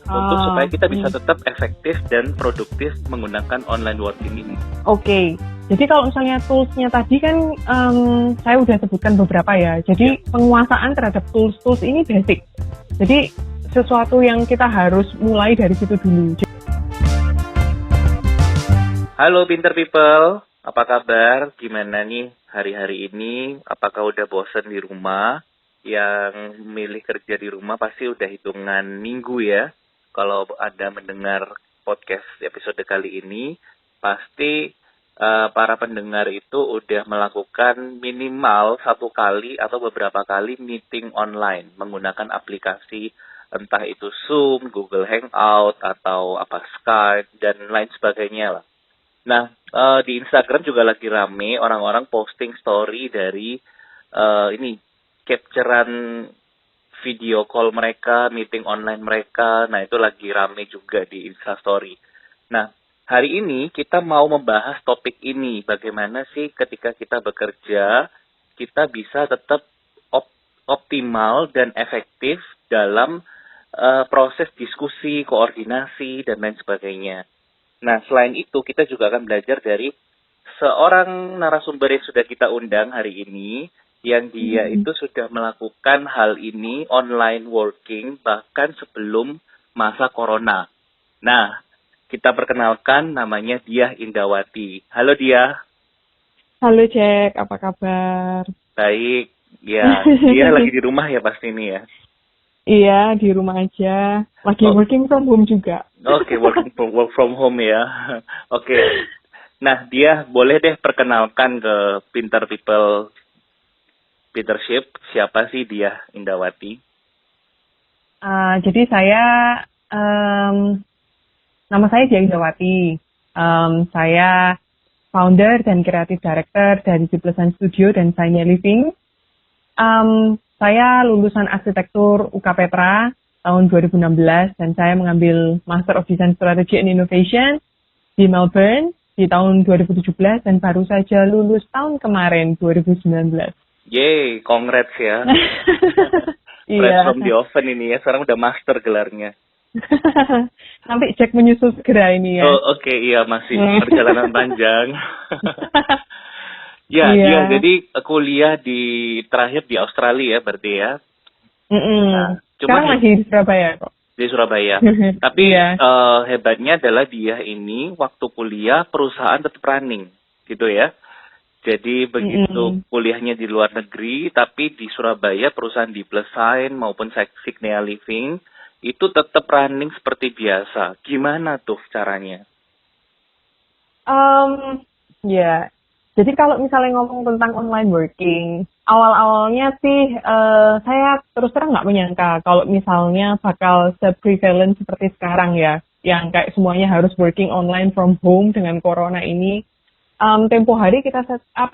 untuk supaya kita bisa tetap efektif dan produktif menggunakan online working ini. Oke. Jadi kalau misalnya tools-nya tadi kan saya udah sebutkan beberapa ya. Jadi penguasaan terhadap tools ini basic. Jadi sesuatu yang kita harus mulai dari situ dulu. Halo Pinter People, apa kabar? Gimana nih hari-hari ini? Apakah udah bosen di rumah? Yang milih kerja di rumah pasti udah hitungan minggu ya. Kalau ada mendengar podcast episode kali ini, pasti para pendengar itu udah melakukan minimal 1 kali atau beberapa kali meeting online menggunakan aplikasi entah itu Zoom, Google Hangout, atau Skype, dan lain sebagainya lah. Nah, di Instagram juga lagi rame orang-orang posting story dari capturean video call mereka, meeting online mereka. Nah, itu lagi rame juga di Instastory. Nah, hari ini kita mau membahas topik ini. Bagaimana sih ketika kita bekerja, kita bisa tetap optimal dan efektif dalam proses diskusi, koordinasi, dan lain sebagainya. Nah, selain itu, kita juga akan belajar dari seorang narasumber yang sudah kita undang hari ini, yang dia itu sudah melakukan hal ini online working bahkan sebelum masa corona. Nah, kita perkenalkan namanya Diah Indawati. Halo Diah. Halo Jack, apa kabar? Baik, ya. Dia lagi di rumah ya pasti ini ya? Iya, di rumah aja. Lagi working from home juga. Oke, work from home ya. Oke. Nah, Diah boleh deh perkenalkan ke Pinter People Leadership, siapa sih Diah Indawati? Jadi nama saya Diah Indawati. Saya founder dan creative director dari Ciplesan Studio dan Shiny Living. Saya lulusan arsitektur UK Petra tahun 2016 dan saya mengambil Master of Design Strategy and Innovation di Melbourne di tahun 2017 dan baru saja lulus tahun kemarin 2019. Yeay, congrats ya. Fresh from the oven ini ya, sekarang udah master gelarnya. Sampai Jack menyusul segera ini ya. Oh oke, iya masih perjalanan panjang. Dia jadi kuliah terakhir di Australia ya berarti ya. Nah, sekarang lagi di Surabaya kok. Di Surabaya. Tapi hebatnya adalah dia ini waktu kuliah perusahaan tetap running gitu ya. Jadi begitu kuliahnya di luar negeri, tapi di Surabaya perusahaan di Plesign maupun Signea Living itu tetap running seperti biasa. Gimana tuh caranya? Jadi kalau misalnya ngomong tentang online working, awal-awalnya sih saya terus terang nggak menyangka kalau misalnya bakal se-prevalent seperti sekarang ya, yang kayak semuanya harus working online from home dengan corona ini. Tempo hari kita set up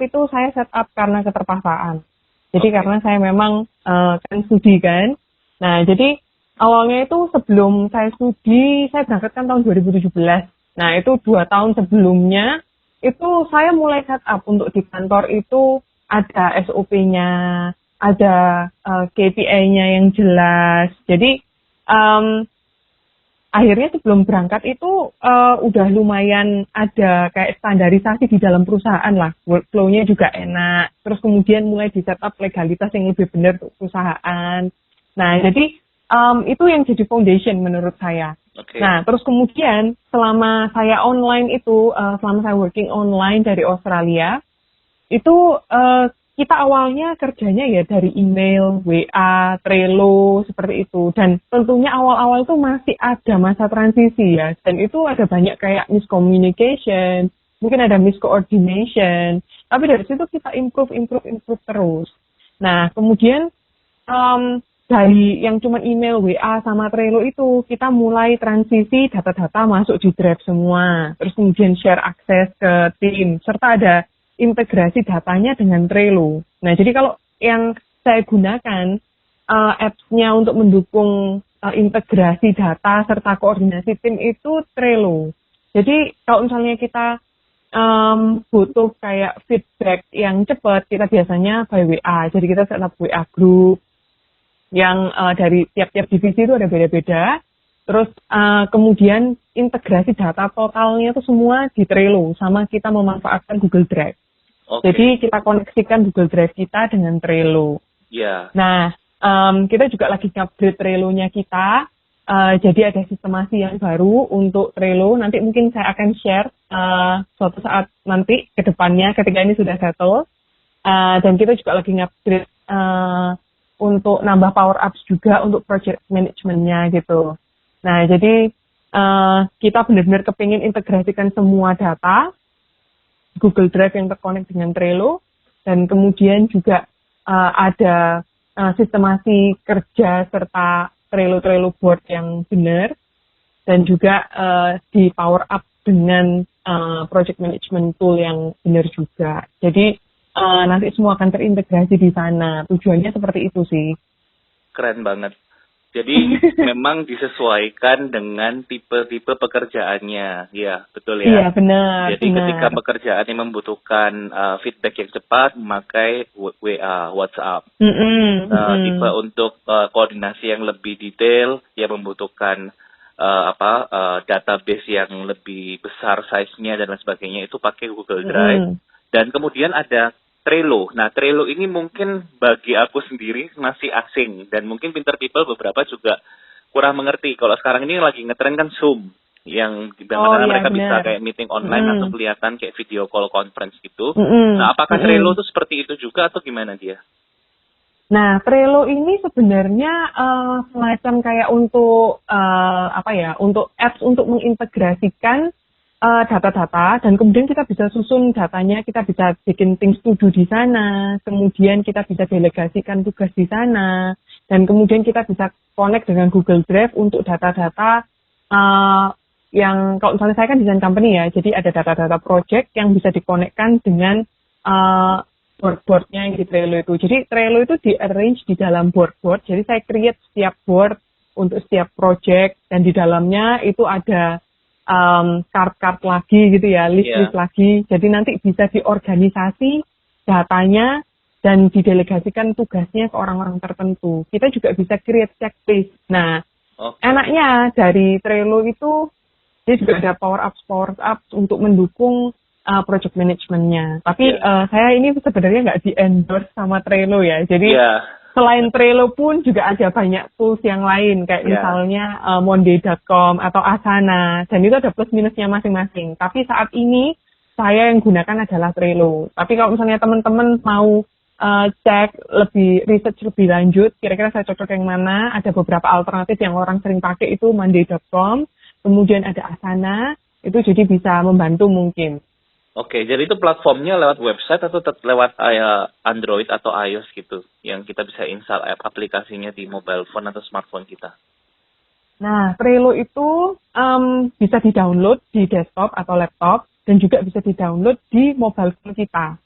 karena keterpaksaan. Jadi karena saya memang kan studi kan. Nah, jadi awalnya itu sebelum saya studi, saya berangkat kan tahun 2017. Nah, itu 2 tahun sebelumnya, itu saya mulai set up untuk di kantor itu ada SOP-nya, ada KPI-nya yang jelas. Jadi, akhirnya sebelum berangkat itu udah lumayan ada kayak standarisasi di dalam perusahaan lah. Workflow-nya juga enak. Terus kemudian mulai di-set up legalitas yang lebih benar untuk perusahaan. Nah, jadi itu yang jadi foundation menurut saya. Okay. Nah, terus kemudian selama saya online itu, selama saya working online dari Australia, itu kita awalnya kerjanya ya dari email, WA, Trello, seperti itu. Dan tentunya awal-awal itu masih ada masa transisi ya. Dan itu ada banyak kayak miscommunication, mungkin ada miscoordination. Tapi dari situ kita improve terus. Nah, kemudian dari yang cuma email, WA, sama Trello itu, kita mulai transisi data-data masuk di Drive semua. Terus kemudian share akses ke tim, serta ada integrasi datanya dengan Trello. Nah, jadi kalau yang saya gunakan apps-nya untuk mendukung integrasi data serta koordinasi tim itu Trello. Jadi kalau misalnya kita butuh kayak feedback yang cepat, kita biasanya by WA. Jadi kita set up WA group yang dari tiap-tiap divisi itu ada beda-beda. Terus kemudian integrasi data totalnya itu semua di Trello, sama kita memanfaatkan Google Drive. Jadi kita koneksikan Google Drive kita dengan Trello. Nah, kita juga lagi upgrade Trello-nya kita. Jadi ada sistemasi yang baru untuk Trello. Nanti mungkin saya akan share suatu saat nanti ke depannya ketika ini sudah settle. Dan kita juga lagi upgrade untuk nambah power ups juga untuk project management-nya gitu. Nah, jadi kita benar-benar kepingin integrasikan semua data Google Drive yang terkonek dengan Trello, dan kemudian juga ada sistemasi kerja serta Trello board yang benar, dan juga di power up dengan project management tool yang benar juga. Jadi nanti semua akan terintegrasi di sana. Tujuannya seperti itu sih. Keren banget. Jadi memang disesuaikan dengan tipe-tipe pekerjaannya, ya betul ya. Iya benar. Jadi ketika pekerjaannya membutuhkan feedback yang cepat, memakai WA, WhatsApp. Tipe untuk koordinasi yang lebih detail, yang membutuhkan database yang lebih besar size-nya dan lain sebagainya, itu pakai Google Drive. Dan kemudian ada Trello. Nah, Trello ini mungkin bagi aku sendiri masih asing, dan mungkin Pinter People beberapa juga kurang mengerti. Kalau sekarang ini lagi ngetren kan Zoom, yang dimana mereka bisa kayak meeting online atau kelihatan kayak video call conference gitu. Nah, apakah Trello itu seperti itu juga atau gimana dia? Nah, Trello ini sebenarnya semacam kayak untuk untuk apps untuk mengintegrasikan data-data, dan kemudian kita bisa susun datanya, kita bisa bikin things to do di sana, kemudian kita bisa delegasikan tugas di sana, dan kemudian kita bisa connect dengan Google Drive untuk data-data yang, kalau misalnya saya kan design company ya, jadi ada data-data project yang bisa dikonekkan dengan board-boardnya yang di Trello itu. Jadi Trello itu di-arrange di dalam board-board, jadi saya create setiap board untuk setiap project, dan di dalamnya itu ada card-card lagi gitu ya, list-list lagi. Jadi nanti bisa diorganisasi datanya dan didelegasikan tugasnya ke orang-orang tertentu. Kita juga bisa create checklist. Nah, enaknya dari Trello itu dia juga ada power ups untuk mendukung project management-nya. Tapi saya ini sebenarnya nggak di-endorse sama Trello ya. Jadi selain Trello pun juga ada banyak tools yang lain, kayak misalnya Monday.com atau Asana, dan itu ada plus minusnya masing-masing. Tapi saat ini saya yang gunakan adalah Trello. Tapi kalau misalnya teman-teman mau cek research lebih lanjut, kira-kira saya cocok yang mana, ada beberapa alternatif yang orang sering pakai itu Monday.com, kemudian ada Asana, itu jadi bisa membantu mungkin. Oke, jadi itu platformnya lewat website atau lewat Android atau iOS gitu, yang kita bisa install aplikasinya di mobile phone atau smartphone kita? Nah, Trello itu bisa di-download di desktop atau laptop, dan juga bisa di-download di mobile phone kita.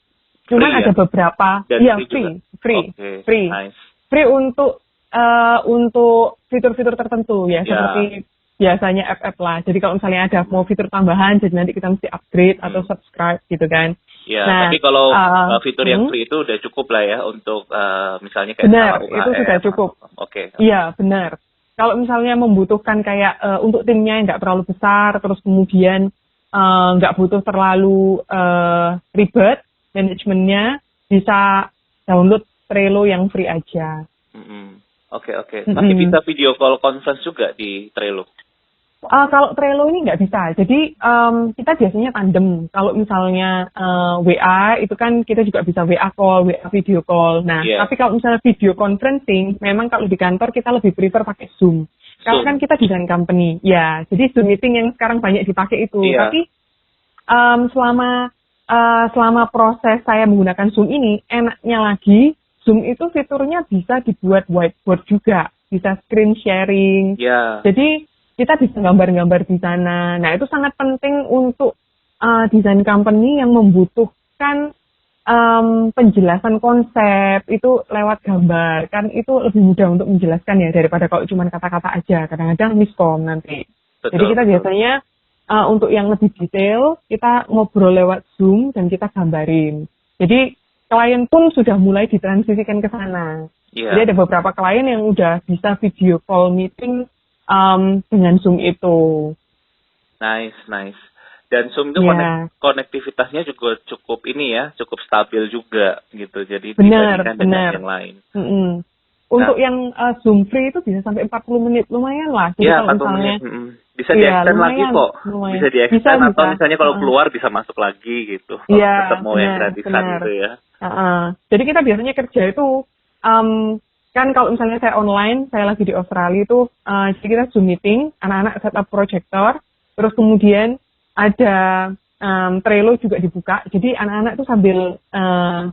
Cuman ada beberapa, free. Nice. Free untuk fitur-fitur tertentu ya, seperti biasanya app lah. Jadi kalau misalnya ada mau fitur tambahan, jadi nanti kita mesti upgrade atau subscribe gitu kan. Ya, tapi kalau fitur yang free itu udah cukup lah ya untuk misalnya kayak benar, itu sudah cukup. Oke. Iya, benar. Kalau misalnya membutuhkan kayak untuk timnya yang nggak terlalu besar, terus kemudian nggak butuh terlalu ribet manajemennya, bisa download Trello yang free aja. Oke. Masih bisa video call conference juga di Trello? Kalau Trello ini nggak bisa. Jadi kita biasanya tandem. Kalau misalnya WA itu kan kita juga bisa WA call, WA video call. Nah, tapi kalau misalnya video conferencing, memang kalau di kantor kita lebih prefer pakai Zoom. Karena kan kita design company. Ya, jadi Zoom meeting yang sekarang banyak dipakai itu. Tapi selama proses saya menggunakan Zoom ini, enaknya lagi Zoom itu fiturnya bisa dibuat whiteboard juga, bisa screen sharing. Jadi kita bisa gambar-gambar di sana. Nah, itu sangat penting untuk design company yang membutuhkan penjelasan konsep itu lewat gambar. Kan itu lebih mudah untuk menjelaskan ya, daripada kalau cuma kata-kata aja. Kadang-kadang miskom nanti. Jadi kita biasanya untuk yang lebih detail, kita ngobrol lewat Zoom dan kita gambarin. Jadi klien pun sudah mulai ditransisikan ke sana. Jadi ada beberapa klien yang udah bisa video call meeting dengan Zoom itu. Nice. Dan Zoom itu Ya, konektivitasnya juga cukup ini ya, cukup stabil juga gitu. Jadi benar, dibandingkan dengan benar. yang lain. Mm-mm. Nah, Untuk yang Zoom free itu bisa sampai 40 menit, lumayan lah. Jadi ya kalau 40 menit. misalnya, Bisa iya di-extend lagi lumayan, kok. lumayan. Bisa di-extend atau Bisa. misalnya kalau Heeh. keluar bisa masuk lagi gitu. Kalau tetap Iya, mau yang benar, gratisan benar. gitu ya. Heeh. Jadi kita biasanya kerja itu, kan kalau misalnya saya online, saya lagi di Australia itu, jadi kita Zoom meeting, anak-anak setup proyektor, terus kemudian ada Trello juga dibuka. Jadi anak-anak tuh sambil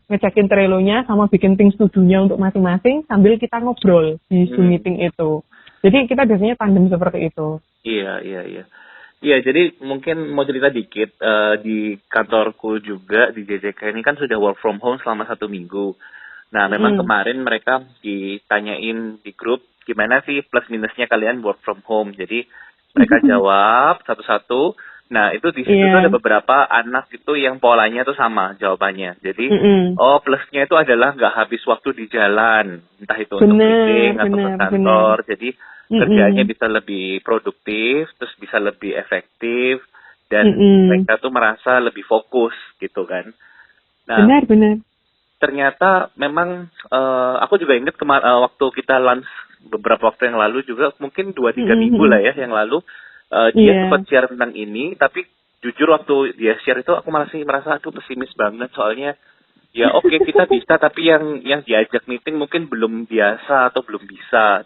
ngecekin Trello-nya sama bikin things to do-nya untuk masing-masing, sambil kita ngobrol di Zoom meeting itu. Jadi kita biasanya tandem seperti itu. Iya. Iya, jadi mungkin mau cerita dikit, di kantorku juga, di JJK ini kan sudah work from home selama 1 minggu. Nah, memang Mm-mm. kemarin mereka ditanyain di grup, gimana sih plus minusnya kalian work from home. Jadi mereka jawab satu-satu. Nah, itu di situ tuh ada Iya. beberapa anak itu yang polanya tuh sama jawabannya. Jadi, Mm-mm. oh plusnya itu adalah nggak habis waktu di jalan, entah itu untuk meeting Bener, atau ke bener, bener. kantor. Jadi kerjanya Mm-mm. bisa lebih produktif, terus bisa lebih efektif, dan Mm-mm. mereka tuh merasa lebih fokus gitu kan. Nah, Benar, benar. ternyata memang aku juga ingat waktu kita lunch beberapa waktu yang lalu juga, mungkin 2-3 minggu lah Mm-mm. ya yang lalu, dia Iya, sempat share tentang ini, tapi jujur waktu dia share itu aku masih merasa aduh pesimis banget, soalnya ya oke kita bisa, tapi yang diajak meeting mungkin belum biasa atau belum bisa.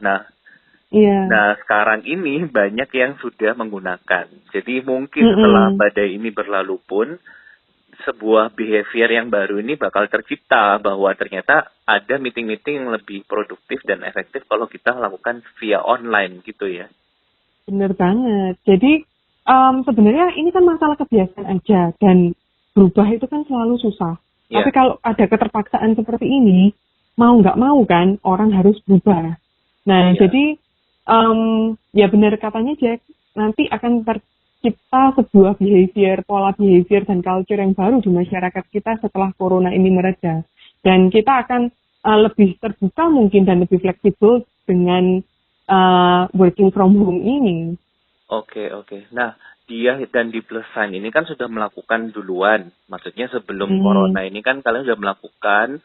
iya. Nah, sekarang ini banyak yang sudah menggunakan. Jadi mungkin setelah Mm-mm. badai ini berlalu pun, sebuah behavior yang baru ini bakal tercipta, bahwa ternyata ada meeting-meeting yang lebih produktif dan efektif kalau kita lakukan via online gitu ya. Bener banget. Jadi sebenarnya ini kan masalah kebiasaan aja dan berubah itu kan selalu susah. Tapi Ya, kalau ada keterpaksaan seperti ini, mau nggak mau kan orang harus berubah. Nah, iya, jadi ya benar katanya Jack, nanti akan tercipta sebuah behavior, pola behavior dan culture yang baru di masyarakat kita setelah corona ini mereda. Dan kita akan lebih terbuka mungkin dan lebih fleksibel dengan working from home ini. oke. Nah, dia dan di Plus Sign ini kan sudah melakukan duluan. Maksudnya sebelum Hmm, corona ini kan kalian sudah melakukan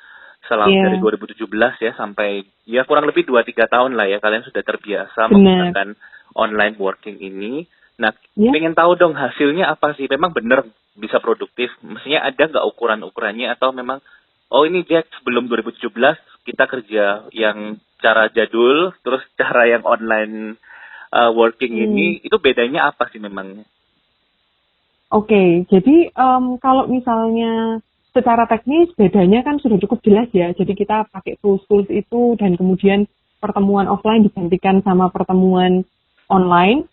selama dari iya, 2017 ya sampai ya kurang lebih 2-3 tahun lah ya, kalian sudah terbiasa benar. menggunakan online working ini. Nah, Ya, pengen tahu dong hasilnya apa sih? Memang benar bisa produktif? Maksudnya ada nggak ukuran-ukurannya, atau memang oh ini Jack sebelum 2017 kita kerja yang cara jadul, terus cara yang online working hmm. ini itu bedanya apa sih memangnya? Oke, jadi kalau misalnya secara teknis bedanya kan sudah cukup jelas ya. Jadi kita pakai tools-tools itu dan kemudian pertemuan offline digantikan sama pertemuan online.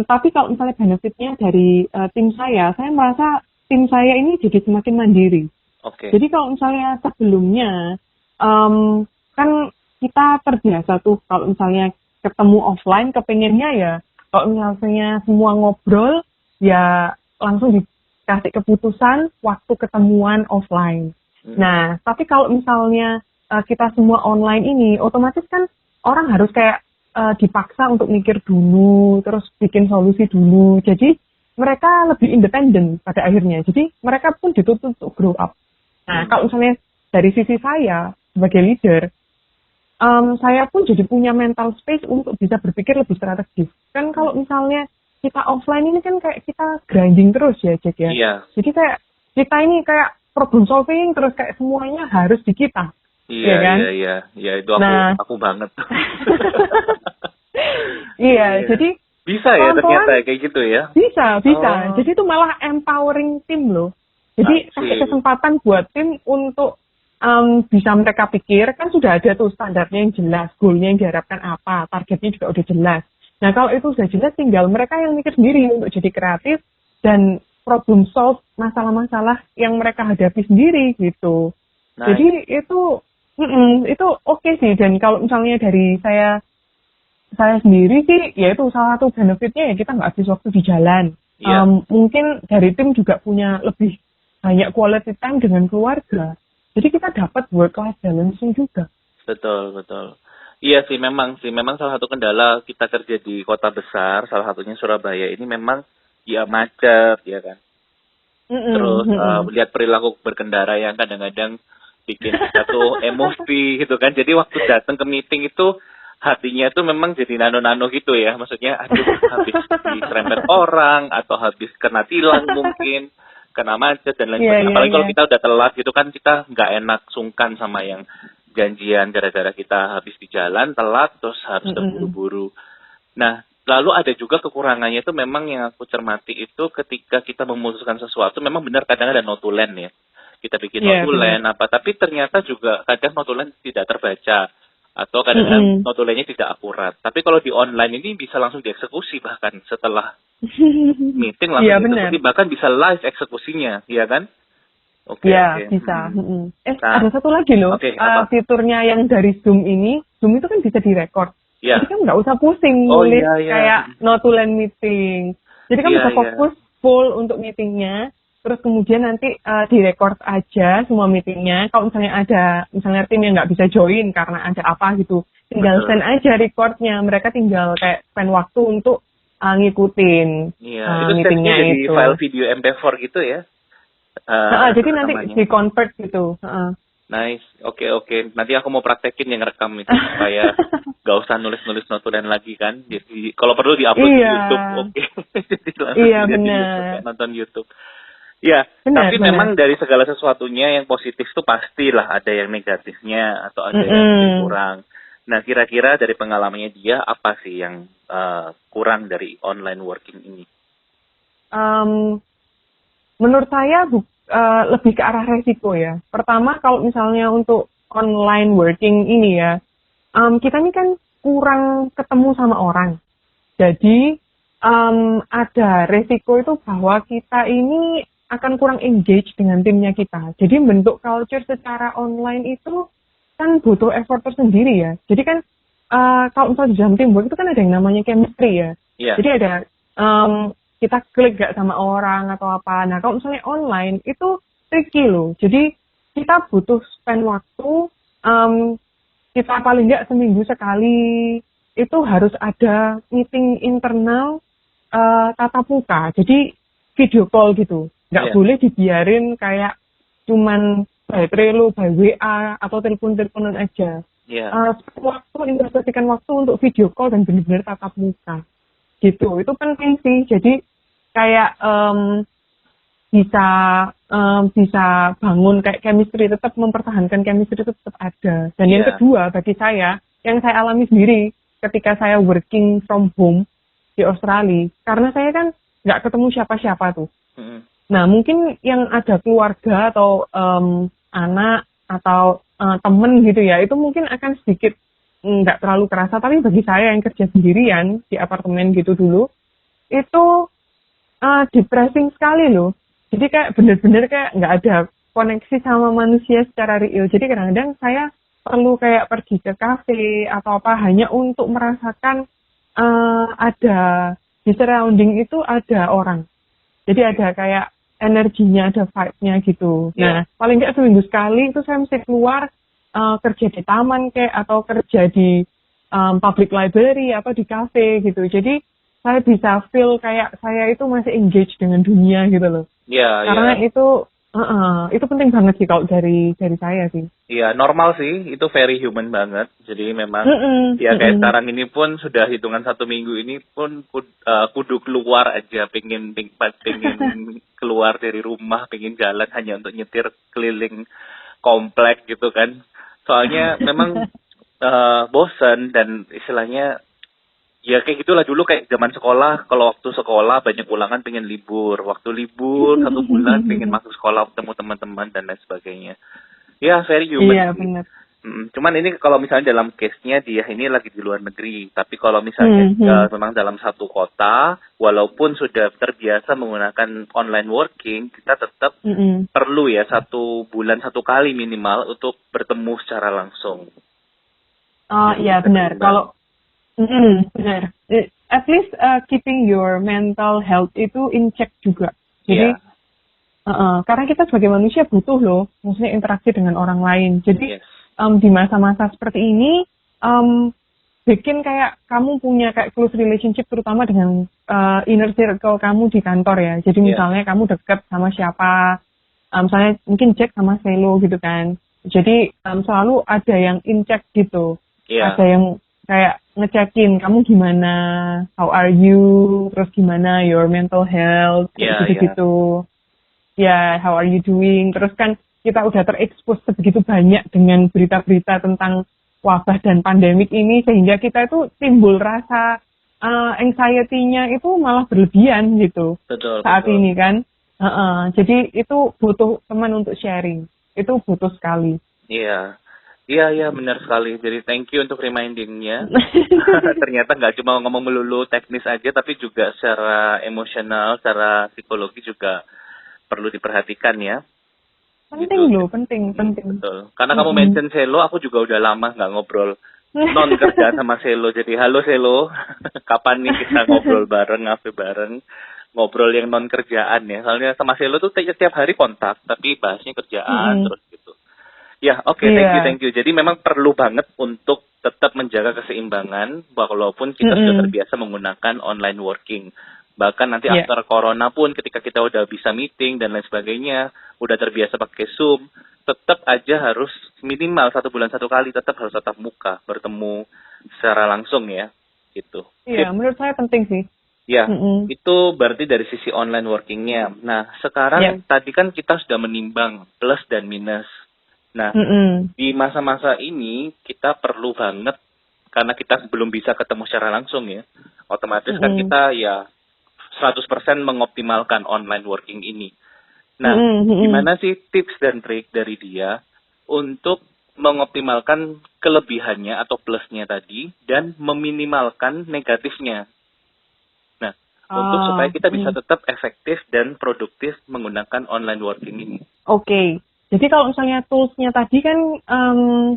Tapi kalau misalnya benefitnya dari tim saya merasa tim saya ini jadi semakin mandiri. Oke. Jadi kalau misalnya sebelumnya kan kita terbiasa tuh kalau misalnya ketemu offline kepengennya ya kalau misalnya semua ngobrol ya langsung dikasih keputusan waktu ketemuan offline. Mm. Nah, tapi kalau misalnya kita semua online ini, otomatis kan orang harus kayak dipaksa untuk mikir dulu, terus bikin solusi dulu. Jadi mereka lebih independen pada akhirnya. Jadi mereka pun dituntut untuk grow up. Nah, Mm. kalau misalnya dari sisi saya sebagai leader, saya pun jadi punya mental space untuk bisa berpikir lebih strategis. Kan kalau misalnya kita offline ini kan kayak kita grinding terus ya, Jack ya. Iya, Jadi kayak kita ini kayak problem solving terus kayak semuanya harus di kita, ya kan? iya, itu Nah, aku banget. iya, Iya. jadi Bisa ya ternyata pelan-pelan kayak gitu ya. bisa. Oh, Jadi itu malah empowering tim loh. I Jadi kasih see. kesempatan buat tim untuk bisa mereka pikir, kan sudah ada tuh standarnya yang jelas, goalnya yang diharapkan apa, targetnya juga udah jelas. Nah kalau itu sudah jelas, tinggal mereka yang mikir sendiri untuk jadi kreatif dan problem solve masalah-masalah yang mereka hadapi sendiri gitu. Nice. Jadi itu oke sih. Dan kalau misalnya dari saya sendiri sih, ya itu salah satu benefitnya ya kita nggak habis waktu di jalan. Iya, Mungkin dari tim juga punya lebih banyak quality time dengan keluarga. Jadi kita dapat work-life balance juga. betul. Iya sih, memang salah satu kendala kita kerja di kota besar, salah satunya Surabaya ini memang ya macet, ya kan. Mm-mm, Terus mm-mm. lihat perilaku berkendara yang kadang-kadang bikin kita tuh emosi gitu kan. Jadi waktu datang ke meeting itu hatinya tuh memang jadi nano-nano gitu ya. Maksudnya aduh habis diserempet orang atau habis kena tilang mungkin, kena macet dan lain Iya, sebagainya. iya, Apalagi iya. kalau kita udah telat gitu kan kita nggak enak sungkan sama yang janjian gara-gara kita habis di jalan telat terus harus Mm-mm. terburu-buru. Nah, lalu ada juga kekurangannya itu memang yang aku cermati itu ketika kita memutuskan sesuatu memang benar kadang ada notulen ya. Kita bikin Iya, benar. notulen apa, tapi ternyata juga kadang notulen tidak terbaca atau kadang-kadang Mm-mm. notulennya tidak akurat. Tapi kalau di online ini bisa langsung dieksekusi bahkan setelah meeting Iya, langsung benar. dieksekusi bahkan bisa live eksekusinya, ya kan? Oke, Iya, oke. bisa. Mm-mm. Nah, Ada satu lagi loh, oke apa? fiturnya yang dari Zoom ini, Zoom itu kan bisa direkord. Jadi Ya. kan nggak usah pusing Oh nulis iya iya. kayak notulen meeting. Jadi kan Iya bisa iya. fokus full untuk meetingnya, terus kemudian nanti direkord aja semua meetingnya. Kalau misalnya ada, misalnya tim yang nggak bisa join karena ada apa gitu, tinggal Betul. send aja recordnya. Mereka tinggal kayak spend waktu untuk ngikutin Iya, itu save-nya meetingnya jadi file itu. video MP4 gitu ya, Jadi nanti rekamannya. di convert gitu. Nice, oke oke. Nanti aku mau praktekin yang rekam itu supaya gak usah nulis-nulis notulen lagi kan. Jadi kalau perlu diupload di Iya, YouTube, oke. Jadi langsung iya dilihat di YouTube, benar, kayak nonton YouTube. Ya, benar, tapi benar. memang dari segala sesuatunya yang positif tuh pastilah ada yang negatifnya atau ada yang mungkin Mm-mm. kurang. Nah, kira-kira dari pengalamannya dia apa sih yang kurang dari online working ini? Em, Menurut saya lebih ke arah resiko ya. Pertama kalau misalnya untuk online working ini ya, kita ini kan kurang ketemu sama orang. Jadi ada resiko itu bahwa kita ini akan kurang engage dengan timnya kita. Jadi bentuk culture secara online itu kan butuh effort tersendiri ya. Jadi kan kalau misalnya di dalam teamwork itu kan ada yang namanya chemistry ya. Iya, Jadi ada kita klik gak sama orang atau apa. Nah kalau misalnya online itu tricky loh. Jadi kita butuh spend waktu, um, kita paling nggak seminggu sekali itu harus ada meeting internal tatap muka. Jadi video call gitu. Nggak iya, boleh dibiarin kayak cuman by Trello, by WA, atau telepon-teleponan aja. iya, Investasikan waktu untuk video call dan benar-benar tatap muka. Gitu, itu penting sih. Jadi kayak bisa bisa bangun kayak chemistry, tetap mempertahankan chemistry itu tetap ada. Dan yang iya. kedua bagi saya, yang saya alami sendiri ketika saya working from home di Australia, karena saya kan nggak ketemu siapa-siapa tuh. Mm-mm. Nah mungkin yang ada keluarga atau anak atau temen gitu ya, itu mungkin akan sedikit nggak terlalu kerasa. Tapi bagi saya yang kerja sendirian di apartemen gitu dulu, itu depressing sekali loh. Jadi kayak bener-bener kayak nggak ada koneksi sama manusia secara real. Jadi kadang-kadang saya perlu kayak pergi ke kafe atau apa hanya untuk merasakan ada di surrounding itu ada orang. Jadi ada kayak energinya, ada vibe-nya gitu. Iya, Nah, paling nggak seminggu sekali itu saya mesti keluar kerja di taman kayak atau kerja di public library apa di kafe gitu. Jadi saya bisa feel kayak saya itu masih engage dengan dunia gitu loh. iya, iya. Karena itu penting banget sih kalau dari saya sih. Iya, normal sih. Itu very human banget. Jadi memang, Mm-mm, ya kayak mm-mm. sekarang ini pun sudah hitungan 1 minggu ini pun kudu keluar aja. Pengen keluar dari rumah, pengen jalan hanya untuk nyetir keliling komplek gitu kan. Soalnya memang bosen dan istilahnya ya kayak gitulah dulu kayak zaman sekolah, kalau waktu sekolah banyak ulangan pengen libur, waktu libur 1 bulan pengen masuk sekolah ketemu teman-teman dan lain sebagainya. Ya very human Iya sih. benar. Cuman ini kalau misalnya dalam case-nya dia ini lagi di luar negeri, tapi kalau misalnya Hmm. memang dalam satu kota, walaupun sudah terbiasa menggunakan online working, kita tetap Mm-mm. perlu ya 1 bulan 1 kali minimal untuk bertemu secara langsung. Oh Jadi iya bisa benar. seimbang. Kalau benar. At least keeping your mental health itu in check juga. Jadi Iya, karena kita sebagai manusia butuh loh, maksudnya interaksi dengan orang lain. Jadi yes. di masa-masa seperti ini bikin kayak kamu punya kayak close relationship terutama dengan inner circle kamu di kantor ya. Jadi misalnya kamu deket sama siapa, misalnya mungkin Jack sama Selo gitu kan. Jadi selalu ada yang in check gitu. Ada yang kayak ngecekin kamu gimana, how are you, terus gimana your mental health, kayak gitu-gitu. Ya, how are you doing? Terus kan kita udah terekspos sebegitu banyak dengan berita-berita tentang wabah dan pandemik ini, sehingga kita itu timbul rasa anxiety-nya itu malah berlebihan gitu. Saat ini kan. Jadi itu butuh teman untuk sharing. Itu butuh sekali. Iya, benar sekali. Jadi thank you untuk reminding-nya. Ternyata nggak cuma ngomong melulu teknis aja, tapi juga secara emosional, secara psikologi juga perlu diperhatikan ya. Penting loh, penting. Betul. Karena kamu mention Selo, aku juga udah lama nggak ngobrol non kerjaan sama Selo. Jadi halo Selo, kapan nih kita ngobrol bareng, ngafe bareng, ngobrol yang non kerjaan ya. Soalnya sama Selo tuh tiap hari kontak, tapi bahasnya kerjaan terus gitu. Ya, oke, thank you. Jadi memang perlu banget untuk tetap menjaga keseimbangan, walaupun kita sudah terbiasa menggunakan online working. Bahkan nanti after corona pun ketika kita udah bisa meeting dan lain sebagainya, udah terbiasa pakai Zoom, tetap aja harus minimal 1 bulan 1 kali tetap harus tatap muka, bertemu secara langsung ya, gitu. Iya, menurut saya penting sih. Ya, itu berarti dari sisi online workingnya. Nah, sekarang tadi kan kita sudah menimbang plus dan minus. Nah, di masa-masa ini kita perlu banget, karena kita belum bisa ketemu secara langsung ya, otomatis kan kita ya 100% mengoptimalkan online working ini. Nah, gimana sih tips dan trik dari dia untuk mengoptimalkan kelebihannya atau plusnya tadi dan meminimalkan negatifnya? Nah, untuk supaya kita bisa tetap efektif dan produktif menggunakan online working ini. Oke. Jadi kalau misalnya tools-nya tadi kan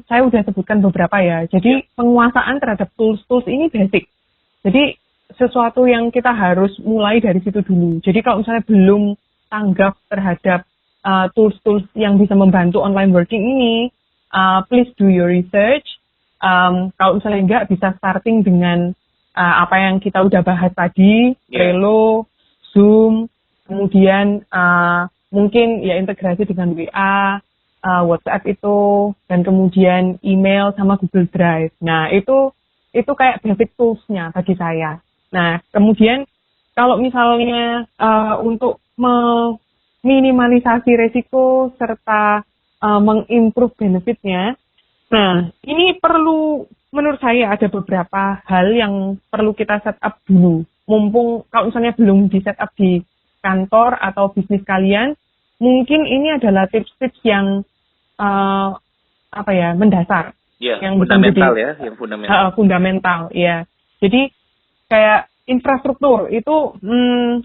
saya udah sebutkan beberapa ya. Jadi penguasaan terhadap tools-tools ini basic. Jadi sesuatu yang kita harus mulai dari situ dulu. Jadi kalau misalnya belum tanggap terhadap tools-tools yang bisa membantu online working ini, please do your research. Kalau misalnya enggak, bisa starting dengan apa yang kita udah bahas tadi, Trello, Zoom, kemudian mungkin ya integrasi dengan WA, WhatsApp itu, dan kemudian email sama Google Drive. Nah, itu kayak basic tools-nya bagi saya. Nah, kemudian kalau misalnya untuk meminimalisasi resiko serta mengimprove benefit-nya, nah ini perlu, menurut saya ada beberapa hal yang perlu kita set up dulu. Mumpung kalau misalnya belum di set up di kantor atau bisnis kalian, mungkin ini adalah tips-tips yang mendasar. Yang fundamental yang fundamental. Fundamental, ya. Jadi kayak infrastruktur itu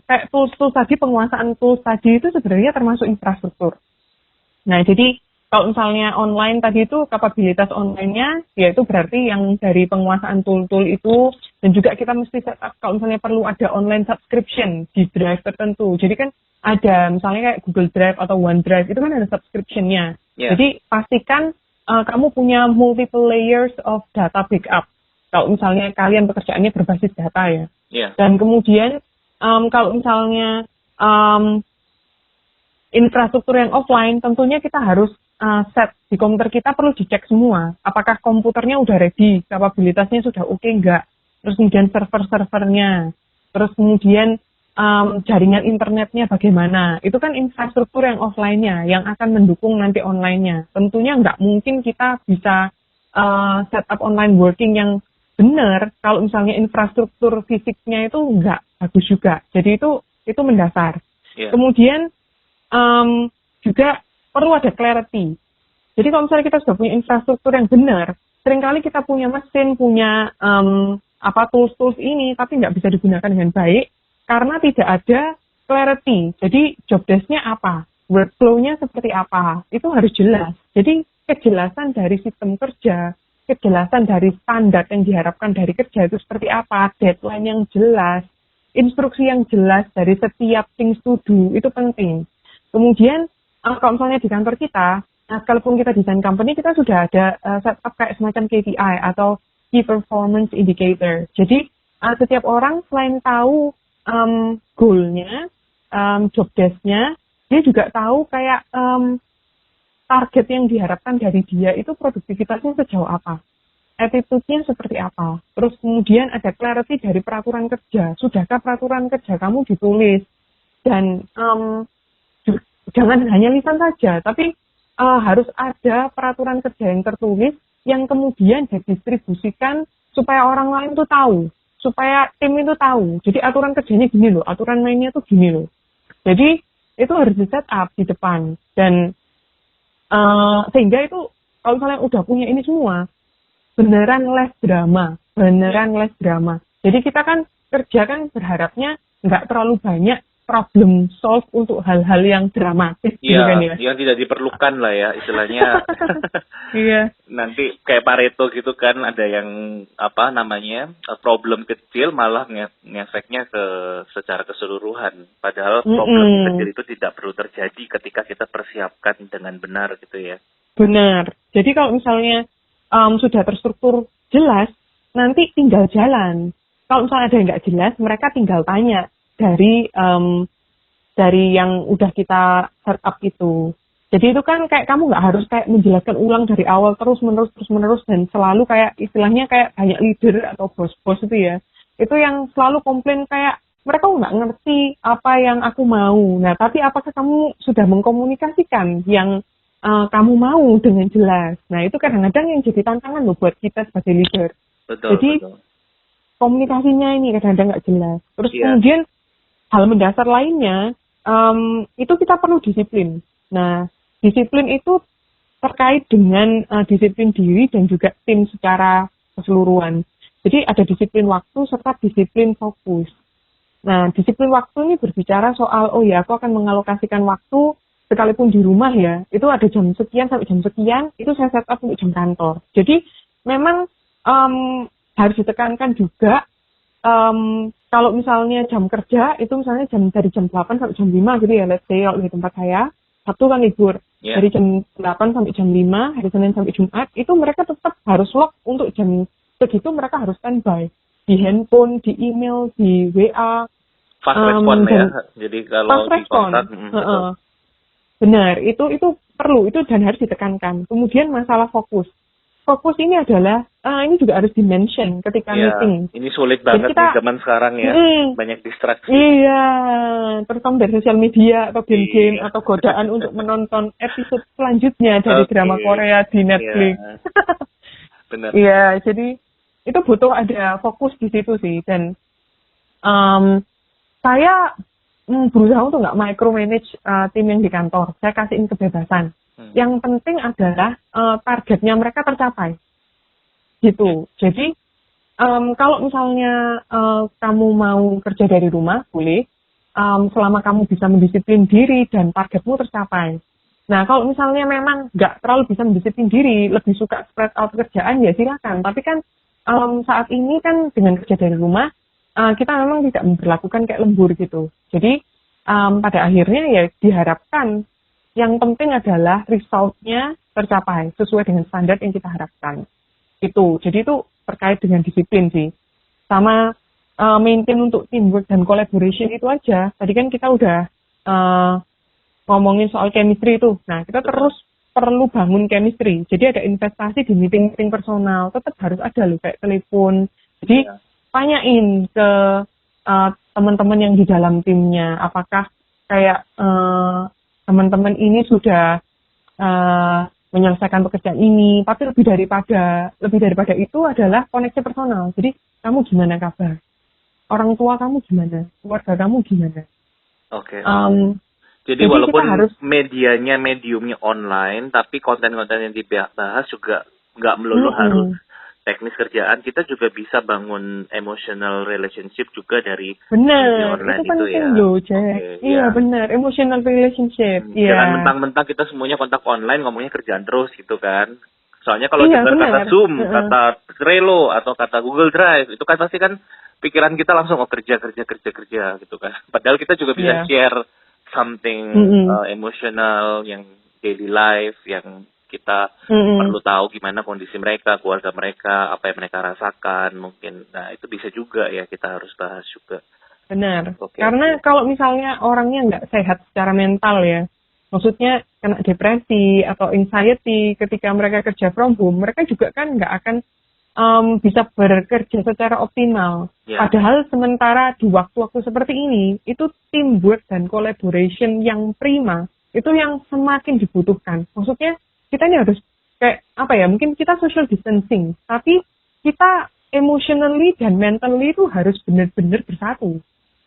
kayak tools tadi, penguasaan tools tadi itu sebenarnya termasuk infrastruktur. Nah, jadi kalau misalnya online tadi itu kapabilitas online-nya, yaitu berarti yang dari penguasaan tool-tool itu, dan juga kita mesti set up kalau misalnya perlu ada online subscription di drive tertentu. Jadi kan ada misalnya kayak Google Drive atau OneDrive itu kan ada subscription-nya. Jadi pastikan kamu punya multiple layers of data backup. Kalau misalnya kalian pekerjaannya berbasis data ya. Dan kemudian kalau misalnya infrastruktur yang offline, tentunya kita harus set di komputer kita, perlu dicek semua. Apakah komputernya udah ready, kapabilitasnya sudah oke enggak. Terus kemudian server-servernya. Terus kemudian jaringan internetnya bagaimana. Itu kan infrastruktur yang offline-nya, yang akan mendukung nanti online-nya. Tentunya nggak mungkin kita bisa set up online working yang benar kalau misalnya infrastruktur fisiknya itu nggak bagus juga. Jadi itu mendasar. Kemudian juga perlu ada clarity. Jadi kalau misalnya kita sudah punya infrastruktur yang benar, seringkali kita punya mesin, punya tools-tools ini, tapi nggak bisa digunakan dengan baik karena tidak ada clarity. Jadi job desk-nya apa, workflow-nya seperti apa, itu harus jelas. Jadi kejelasan dari sistem kerja, kejelasan dari standar yang diharapkan dari kerja itu seperti apa, deadline yang jelas, instruksi yang jelas dari setiap things to do, itu penting. Kemudian, kalau misalnya di kantor kita, sekalipun kita desain company, kita sudah ada setup kayak semacam KPI atau key performance indicator. Jadi setiap orang selain tahu goal-nya, job desk-nya, dia juga tahu kayak target yang diharapkan dari dia itu produktivitasnya sejauh apa, attitude-nya seperti apa. Terus kemudian ada clarity dari peraturan kerja. Sudahkah peraturan kerja kamu ditulis? Dan jangan hanya lisan saja, tapi harus ada peraturan kerja yang tertulis yang kemudian didistribusikan supaya orang lain tuh tahu, supaya tim itu tahu. Jadi aturan kerjanya gini loh, aturan mainnya tuh gini loh. Jadi itu harus di set up di depan. Dan sehingga itu kalau misalnya udah punya ini semua, beneran less drama. Jadi kita kan kerja kan berharapnya nggak terlalu banyak problem solve untuk hal-hal yang dramatis gitu kan ya. Yang tidak diperlukan lah ya istilahnya. Iya. Nanti kayak Pareto gitu kan, ada yang problem kecil malah ngefeknya ke secara keseluruhan. Padahal problem kecil itu tidak perlu terjadi ketika kita persiapkan dengan benar gitu ya. Benar. Jadi kalau misalnya sudah terstruktur jelas, nanti tinggal jalan. Kalau misalnya ada yang nggak jelas, mereka tinggal tanya dari yang udah kita set up itu. Jadi itu kan kayak kamu nggak harus kayak menjelaskan ulang dari awal terus menerus dan selalu kayak istilahnya kayak banyak leader atau bos-bos itu ya. Itu yang selalu komplain kayak mereka nggak ngerti apa yang aku mau. Nah, tapi apakah kamu sudah mengkomunikasikan yang kamu mau dengan jelas? Nah, itu kadang-kadang yang jadi tantangan loh buat kita sebagai leader. Jadi komunikasinya ini kadang-kadang nggak jelas. Terus kemudian hal mendasar lainnya, itu kita perlu disiplin. Nah, disiplin itu terkait dengan disiplin diri dan juga tim secara keseluruhan. Jadi ada disiplin waktu serta disiplin fokus. Nah, disiplin waktu ini berbicara soal, aku akan mengalokasikan waktu sekalipun di rumah ya, itu ada jam sekian sampai jam sekian, itu saya set up untuk jam kantor. Jadi memang harus ditekankan juga, kalau misalnya jam kerja itu misalnya dari jam 8 sampai jam 5 gitu ya, let's say kalau di tempat saya, Sabtu kan libur, dari jam 8 sampai jam 5, hari Senin sampai Jumat, itu mereka tetap harus log untuk jam segitu, mereka harus standby di handphone, di email, di WA. Fast respon ya, jadi kalau di kontak. Benar, itu perlu, itu dan harus ditekankan. Kemudian masalah fokus. Fokus ini adalah, ini juga harus di-mention ketika meeting. Ini sulit banget di zaman sekarang ya, banyak distraksi. Iya, terutama dari sosial media atau game-game atau godaan untuk menonton episode selanjutnya dari drama Korea di Netflix. Benar. Iya, jadi itu butuh ada fokus di situ sih. Dan saya berusaha untuk nggak micromanage tim yang di kantor. Saya kasihin kebebasan. Yang penting adalah targetnya mereka tercapai, gitu. Jadi kalau misalnya kamu mau kerja dari rumah, boleh, selama kamu bisa mendisiplin diri dan targetmu tercapai. Nah, kalau misalnya memang nggak terlalu bisa mendisiplin diri, lebih suka spread out kerjaan, ya silakan. Tapi kan saat ini kan dengan kerja dari rumah, kita memang tidak memperlakukan kayak lembur gitu. Jadi pada akhirnya ya diharapkan yang penting adalah result-nya tercapai sesuai dengan standar yang kita harapkan. Itu. Jadi itu terkait dengan disiplin sih. Sama maintain untuk teamwork dan collaboration itu aja. Tadi kan kita udah ngomongin soal chemistry itu. Nah, kita terus perlu bangun chemistry. Jadi ada investasi di meeting-meeting personal. Tetap harus ada loh kayak telepon. Jadi tanyain ke teman-teman yang di dalam timnya. Apakah kayak teman-teman ini sudah menyelesaikan pekerjaan ini, tapi lebih daripada itu adalah koneksi personal. Jadi kamu gimana kabar? Orang tua kamu gimana? Keluarga kamu gimana? Oke. Jadi walaupun mediumnya online, tapi konten-konten yang dibahas juga nggak melulu harus teknis kerjaan, kita juga bisa bangun emotional relationship juga dari benar, online itu penting ya. loh, Jack. Iya, benar, emotional relationship. Jangan mentang-mentang kita semuanya kontak online ngomongnya kerjaan terus gitu kan. Soalnya kalau dengar kata Zoom, kata Trello atau kata Google Drive, itu kan pasti kan pikiran kita langsung kerja gitu kan. Padahal kita juga bisa share something emotional yang daily life yang Kita perlu tahu gimana kondisi mereka, keluarga mereka, apa yang mereka rasakan mungkin. Nah, itu bisa juga ya kita harus bahas juga. Benar. Karena kalau misalnya orangnya nggak sehat secara mental ya, maksudnya kena depresi atau anxiety ketika mereka kerja from home, mereka juga kan nggak akan bisa bekerja secara optimal. Padahal sementara di waktu-waktu seperti ini, itu teamwork dan collaboration yang prima, itu yang semakin dibutuhkan. Maksudnya kita ini harus kayak apa ya, mungkin kita social distancing, tapi kita emotionally dan mentally itu harus benar-benar bersatu.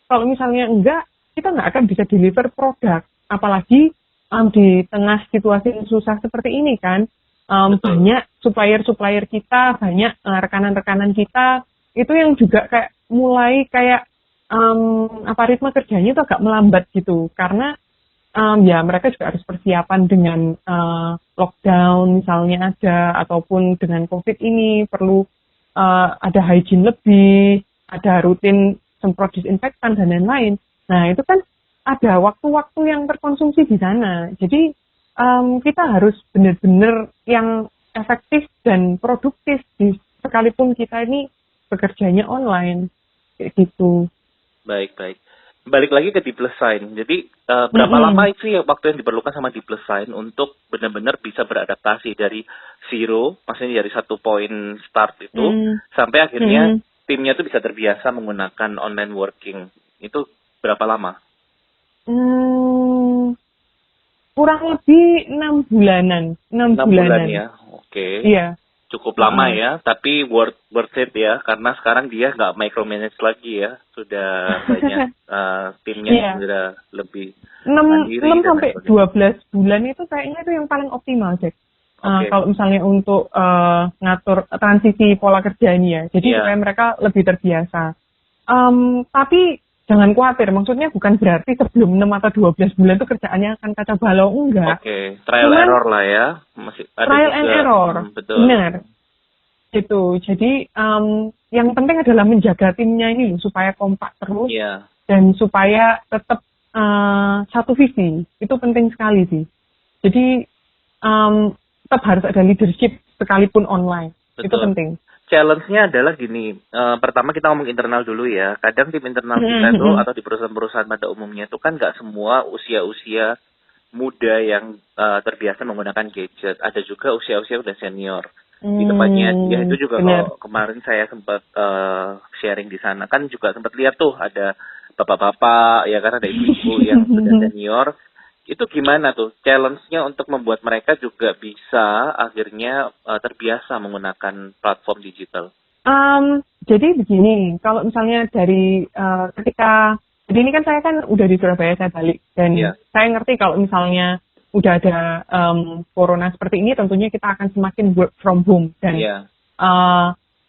Kalau misalnya enggak, kita nggak akan bisa deliver produk. Apalagi di tengah situasi yang susah seperti ini kan, banyak supplier-supplier kita, banyak rekanan-rekanan kita, itu yang juga kayak mulai kayak ritme kerjanya itu agak melambat gitu. Karena ya mereka juga harus persiapan dengan lockdown misalnya ada, ataupun dengan COVID ini perlu ada hygiene lebih, ada rutin semprot disinfektan dan lain-lain. Nah, itu kan ada waktu-waktu yang terkonsumsi di sana. Jadi, kita harus benar-benar yang efektif dan produktif, sekalipun kita ini bekerjanya online. Kayak gitu. Baik. Balik lagi ke DeepLessIGn. Jadi, berapa lama sih waktu yang diperlukan sama DeepLessIGn untuk benar-benar bisa beradaptasi dari zero, maksudnya dari 1 poin start itu, sampai akhirnya timnya tuh bisa terbiasa menggunakan online working. Itu berapa lama? Kurang lebih 6 bulanan. 6 bulan ya, oke. Iya. Cukup lama ya, tapi worth it ya, karena sekarang dia nggak micromanage lagi ya, sudah banyak timnya sudah lebih 6 sampai 12 bulan itu kayaknya itu yang paling optimal, Jack. Kalau misalnya untuk ngatur transisi pola kerja ini ya, jadi supaya mereka lebih terbiasa. Tapi jangan khawatir, maksudnya bukan berarti sebelum 6 atau 12 bulan itu kerjaannya akan kacau balau, enggak. Trial error lah ya. Masih ada trial and error, betul. Benar. Gitu, jadi yang penting adalah menjaga timnya ini supaya kompak terus, dan supaya tetap satu visi, itu penting sekali sih. Jadi tetap harus ada leadership sekalipun online. Betul. Itu penting. Challenge-nya adalah gini, pertama kita ngomong internal dulu ya. Kadang tim internal kita itu atau di perusahaan-perusahaan pada umumnya itu kan nggak semua usia-usia muda yang terbiasa menggunakan gadget. Ada juga usia-usia udah senior. Di tempatnya ya itu juga kalau kemarin saya sempat sharing di sana kan juga sempat lihat tuh ada bapak-bapak ya kan, ada ibu-ibu yang sudah senior. Itu gimana tuh challenge-nya untuk membuat mereka juga bisa akhirnya terbiasa menggunakan platform digital? Jadi begini, kalau misalnya dari jadi ini kan saya kan udah di Surabaya, saya balik, dan saya ngerti kalau misalnya udah ada corona seperti ini, tentunya kita akan semakin work from home, dan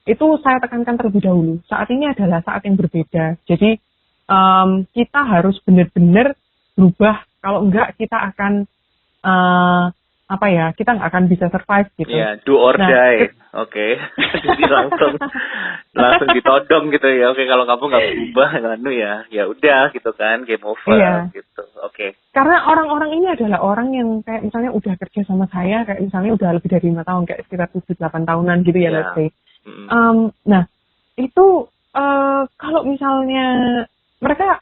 itu saya tekankan terlebih dahulu. Saat ini adalah saat yang berbeda, jadi kita harus benar-benar berubah. Kalau enggak, kita akan kita nggak akan bisa survive gitu. Do or die. Oke. Jadi langsung ditodong gitu ya. Oke, kalau kamu nggak berubah, ya udah gitu kan, game over gitu. Oke. Karena orang-orang ini adalah orang yang kayak misalnya udah kerja sama saya, kayak misalnya udah lebih dari 5 tahun, kayak sekitar 7-8 tahunan gitu ya, let's say. Nah, itu kalau misalnya mereka,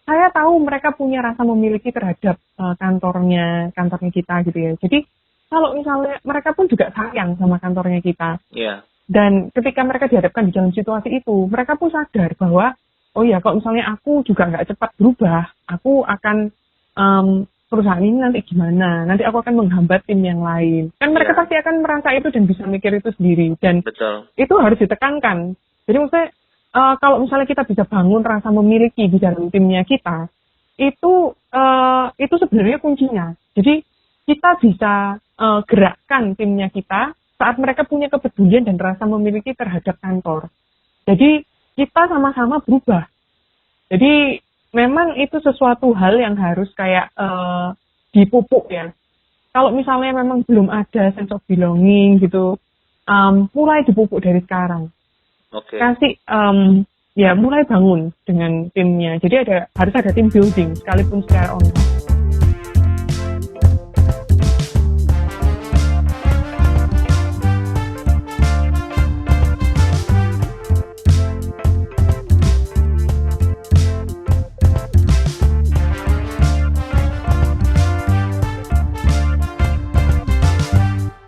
saya tahu mereka punya rasa memiliki terhadap kantornya kita gitu ya. Jadi kalau misalnya mereka pun juga sayang sama kantornya kita. Dan ketika mereka dihadapkan di dalam situasi itu, mereka pun sadar bahwa oh ya, kalau misalnya aku juga nggak cepat berubah, aku akan perusahaan ini nanti gimana? Nanti aku akan menghambat tim yang lain. Kan mereka pasti akan merasa itu dan bisa mikir itu sendiri. Dan itu harus ditekankan. Jadi maksudnya kalau misalnya kita bisa bangun rasa memiliki di dalam timnya kita, itu sebenarnya kuncinya. Jadi kita bisa gerakkan timnya kita saat mereka punya kepedulian dan rasa memiliki terhadap kantor. Jadi kita sama-sama berubah. Jadi memang itu sesuatu hal yang harus kayak dipupuk ya. Kalau misalnya memang belum ada sense of belonging gitu, mulai dipupuk dari sekarang. Kasih mulai bangun dengan timnya. Jadi harus ada team building sekalipun secara online.